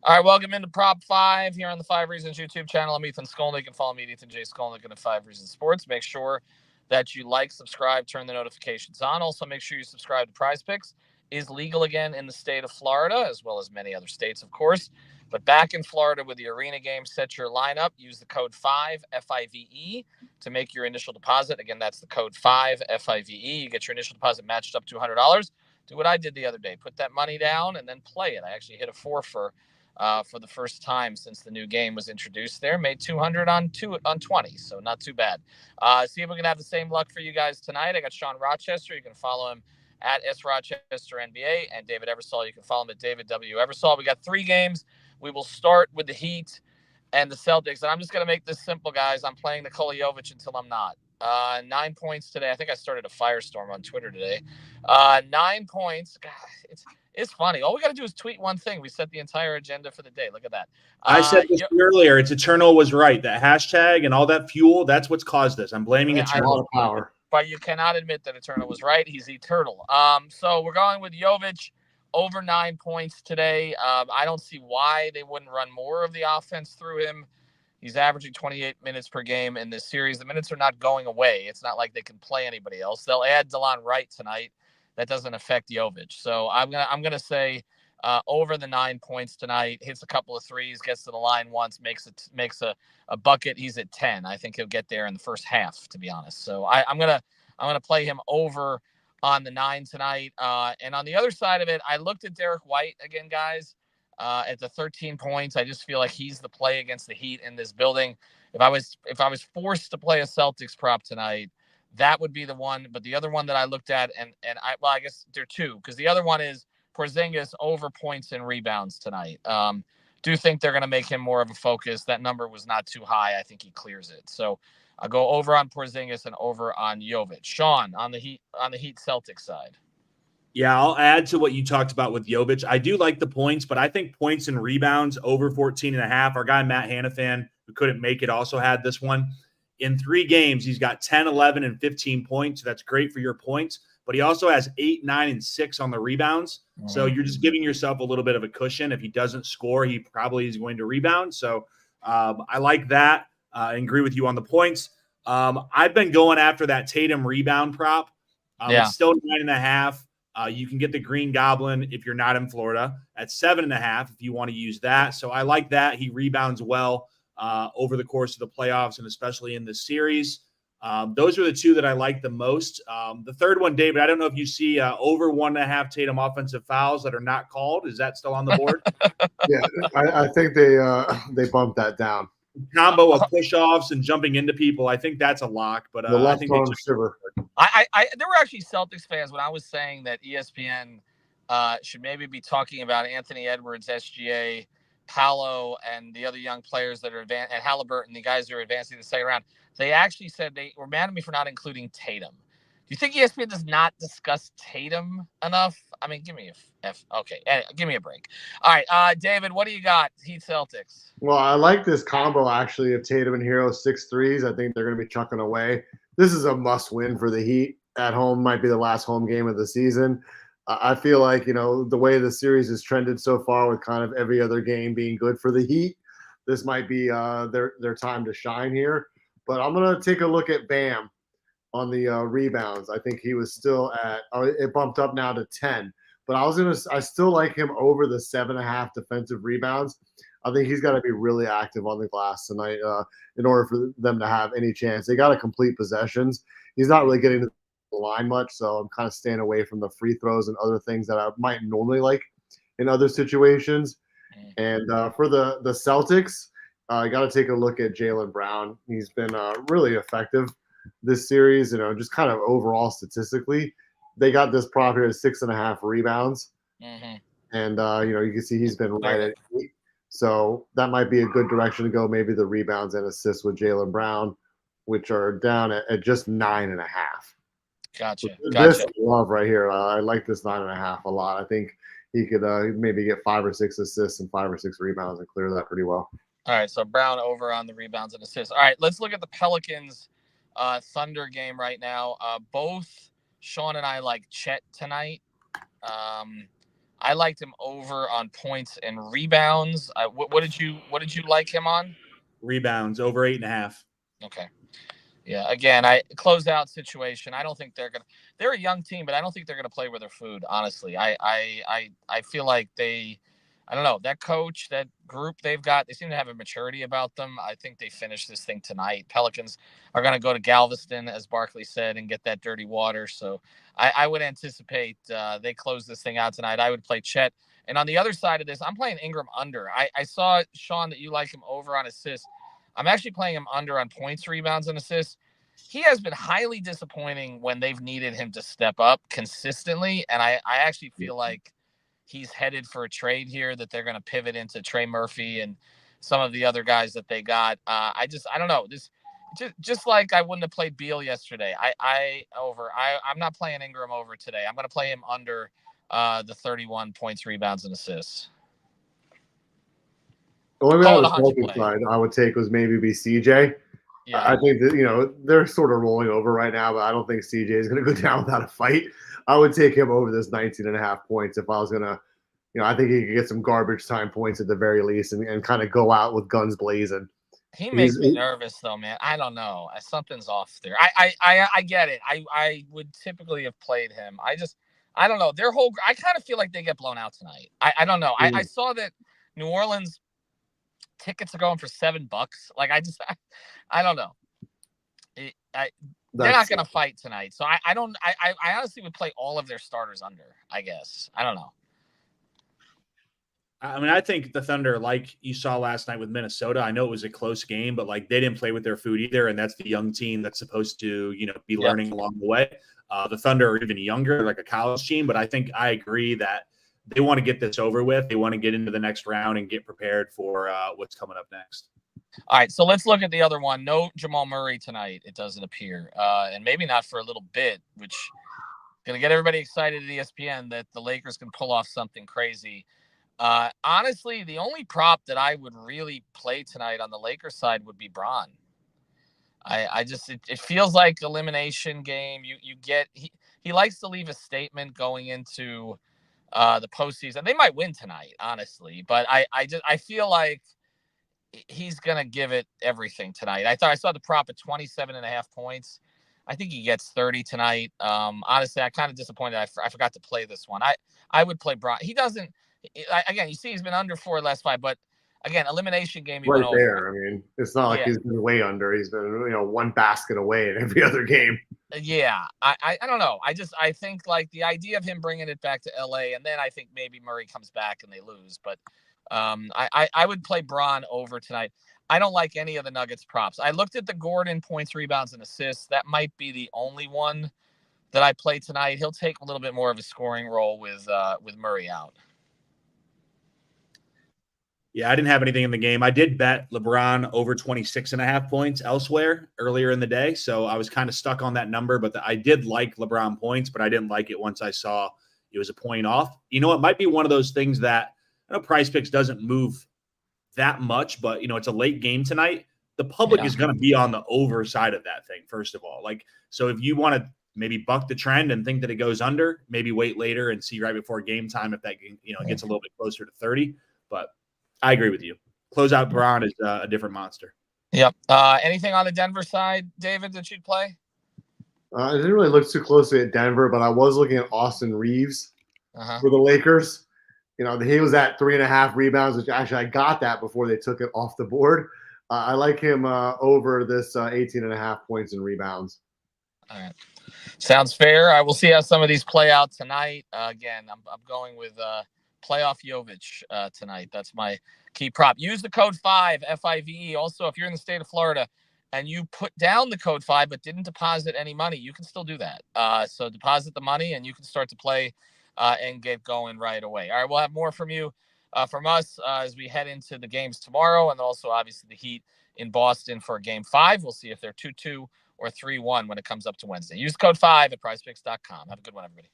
All right, welcome into Prop 5 here on the 5 Reasons YouTube channel. I'm Ethan Skolnick. You can follow me at Ethan J. Skolnick in the 5 Reasons Sports. Make sure that you like, subscribe, turn the notifications on. Also, make sure you subscribe to PrizePicks. Is legal again in the state of Florida, as well as many other states, of course. But back in Florida with the arena game, set your lineup. Use the code 5, F-I-V-E, to make your initial deposit. Again, that's the code 5, F-I-V-E. You get your initial deposit matched up to $100. Do what I did the other day. Put that money down and then play it. I actually hit a 4 for the first time since the new game was introduced there. Made 200 on 20, so not too bad. See if we can have the same luck for you guys tonight. I got Sean Rochester. You can follow him at SRochesterNBA, and David Eversole. You can follow him at David W. Eversole. We got 3 games. We will start with the Heat and the Celtics, and I'm just going to make this simple, guys. I'm playing Nikola Jovic until I'm not. 9 points today. I think I started a firestorm on Twitter today. 9 points. God, it's funny. All we got to do is tweet one thing. We set the entire agenda for the day. Look at that. I said this earlier. It's Eternal was right. That hashtag and all that fuel, that's what's caused this. I'm blaming Eternal. A lot of power. But you cannot admit that Eternal was right. He's eternal. So we're going with Jovic over 9 points today. I don't see why they wouldn't run more of the offense through him. He's averaging 28 minutes per game in this series. The minutes are not going away. It's not like they can play anybody else. They'll add DeLon Wright tonight. That doesn't affect Jovic. So I'm gonna say over the 9 points tonight. Hits a couple of threes, gets to the line once, makes a bucket. He's at 10. I think he'll get there in the first half, to be honest. So I'm gonna play him over on the 9 tonight. And on the other side of it, I looked at Derek White again, guys. At the 13 points, I just feel like he's the play against the Heat in this building. If I was forced to play a Celtics prop tonight, that would be the one. But the other one that I looked at, and I guess there are 2, because the other one is Porzingis over points and rebounds tonight. Do think they're going to make him more of a focus. That number was not too high. I think he clears it. So I'll go over on Porzingis and over on Jovic. Sean, on the Heat Celtics side. Yeah, I'll add to what you talked about with Jovic. I do like the points, but I think points and rebounds over 14.5. Our guy, Matt Hanafan, who couldn't make it, also had this one. In 3 games, he's got 10, 11, and 15 points. So that's great for your points. But he also has 8, 9, and 6 on the rebounds. Mm-hmm. So you're just giving yourself a little bit of a cushion. If he doesn't score, he probably is going to rebound. So I like that. I agree with you on the points. I've been going after that Tatum rebound prop. It's still 9.5. You can get the Green Goblin if you're not in Florida at 7.5 if you want to use that. So I like that. He rebounds well over the course of the playoffs and especially in this series. Those are the 2 that I like the most. The third one, David, I don't know if you see over 1.5 Tatum offensive fouls that are not called. Is that still on the board? Yeah, I think they bumped that down. Combo of push-offs and jumping into people. I think that's a lock. But the left I think arm shiver. There were actually Celtics fans when I was saying that ESPN should maybe be talking about Anthony Edwards, SGA, Paolo, and the other young players that are and Halliburton, the guys that are advancing to the second round. They actually said they were mad at me for not including Tatum. Do you think ESPN does not discuss Tatum enough? I mean, give me a F. Okay, give me a break. All right, David, what do you got? Heat Celtics. Well, I like this combo, actually, of Tatum and Hero 6 threes. I think they're going to be chucking away. This is a must-win for the Heat. At home might be the last home game of the season. I feel like, the way the series has trended so far with kind of every other game being good for the Heat, this might be their time to shine here. But I'm going to take a look at Bam on the rebounds. I think he was still at it bumped up now to 10. But I still like him over the 7.5 defensive rebounds. I think he's got to be really active on the glass tonight in order for them to have any chance. They got to complete possessions. He's not really getting to the line much, so I'm kind of staying away from the free throws and other things that I might normally like in other situations. And for the Celtics, I got to take a look at Jaylen Brown. He's been really effective this series, just kind of overall statistically. They got this prop here at 6.5 rebounds. Mm-hmm. And, you can see he's been right at 8. So that might be a good direction to go. Maybe the rebounds and assists with Jaylen Brown, which are down at just 9.5. Gotcha. This love right here. I like this 9.5 a lot. I think he could maybe get 5 or 6 assists and 5 or 6 rebounds and clear that pretty well. All right, so Brown over on the rebounds and assists. All right, let's look at the Pelicans Thunder game right now. Both Sean and I like Chet tonight. I liked him over on points and rebounds. What did you like him on? Rebounds over 8.5. Okay. Yeah, again, I closeout situation. I don't think they're a young team, but I don't think they're gonna play with their food, honestly. I feel like I don't know, that coach, that group they've got, they seem to have a maturity about them. I think they finish this thing tonight. Pelicans are gonna go to Galveston, as Barkley said, and get that dirty water. So I would anticipate they close this thing out tonight. I would play Chet. And on the other side of this, I'm playing Ingram under. I saw, Sean, that you like him over on assists. I'm actually playing him under on points, rebounds, and assists. He has been highly disappointing when they've needed him to step up consistently. And I actually feel like he's headed for a trade here, that they're going to pivot into Trey Murphy and some of the other guys that they got. I don't know. This just like I wouldn't have played Beal yesterday. I'm not playing Ingram over today. I'm going to play him under the 31 points, rebounds, and assists. The only Call on it a the 100 Celtics play. side I would take was maybe CJ. Yeah. I think that, they're sort of rolling over right now, but I don't think CJ is going to go down without a fight. I would take him over this 19.5 points if I was going to, I think he could get some garbage time points at the very least and kind of go out with guns blazing. He makes me nervous though, man. I don't know. Something's off there. I get it. I would typically have played him. I don't know. I kind of feel like they get blown out tonight. I don't know. I saw that New Orleans tickets are going for $7. Like I don't know. They're not going to fight tonight. So I honestly would play all of their starters under, I guess. I don't know. I mean, I think the Thunder, like you saw last night with Minnesota, I know it was a close game, but like they didn't play with their food either. And that's the young team that's supposed to, be learning along the way. The Thunder are even younger, like a college team, but I think I agree that they want to get this over with. They want to get into the next round and get prepared for what's coming up next. All right, so let's look at the other one. No Jamal Murray tonight, it doesn't appear. And maybe not for a little bit, which is going to get everybody excited at ESPN that the Lakers can pull off something crazy. Honestly, the only prop that I would really play tonight on the Lakers side would be Bron. It feels like elimination game. He likes to leave a statement going into the postseason. They might win tonight, honestly, but I feel like he's gonna give it everything tonight. I saw the prop at 27.5 points. I think he gets 30 tonight. Honestly, I'm kind of disappointed. I forgot to play this one. I would play Bron. He doesn't. Again, you see, he's been under 4 last 5, but again, elimination game. He right went there. over. I mean, it's not like he's been way under. He's been, one basket away in every other game. Yeah, I don't know. I think like the idea of him bringing it back to LA, and then I think maybe Murray comes back and they lose. But I would play Bron over tonight. I don't like any of the Nuggets props. I looked at the Gordon points, rebounds, and assists. That might be the only one that I play tonight. He'll take a little bit more of a scoring role with Murray out. Yeah, I didn't have anything in the game. I did bet LeBron over 26.5 points elsewhere earlier in the day. So I was kind of stuck on that number, but I did like LeBron points, but I didn't like it once I saw it was a point off. It might be one of those things that I know PrizePicks doesn't move that much, but it's a late game tonight. The public is going to be on the over side of that thing, first of all. So if you want to maybe buck the trend and think that it goes under, maybe wait later and see right before game time if that gets a little bit closer to 30. But I agree with you. Closeout Bron is a different monster. Yep. Anything on the Denver side, David, that you'd play? I didn't really look too closely at Denver, but I was looking at Austin Reeves for the Lakers. He was at 3.5 rebounds, which actually I got that before they took it off the board. I like him over this 18.5 points and rebounds. All right. Sounds fair. I will see how some of these play out tonight. Again, I'm going with playoff Jovic tonight. That's my key prop. Use the code 5, FIVE. Also, if you're in the state of Florida and you put down the code 5 but didn't deposit any money, you can still do that. So deposit the money and you can start to play and get going right away. All right, we'll have more from you, from us as we head into the games tomorrow, and also obviously the Heat in Boston for Game 5. We'll see if they're 2-2 or 3-1 when it comes up to Wednesday. Use code 5 at PrizePicks.com. Have a good one, everybody.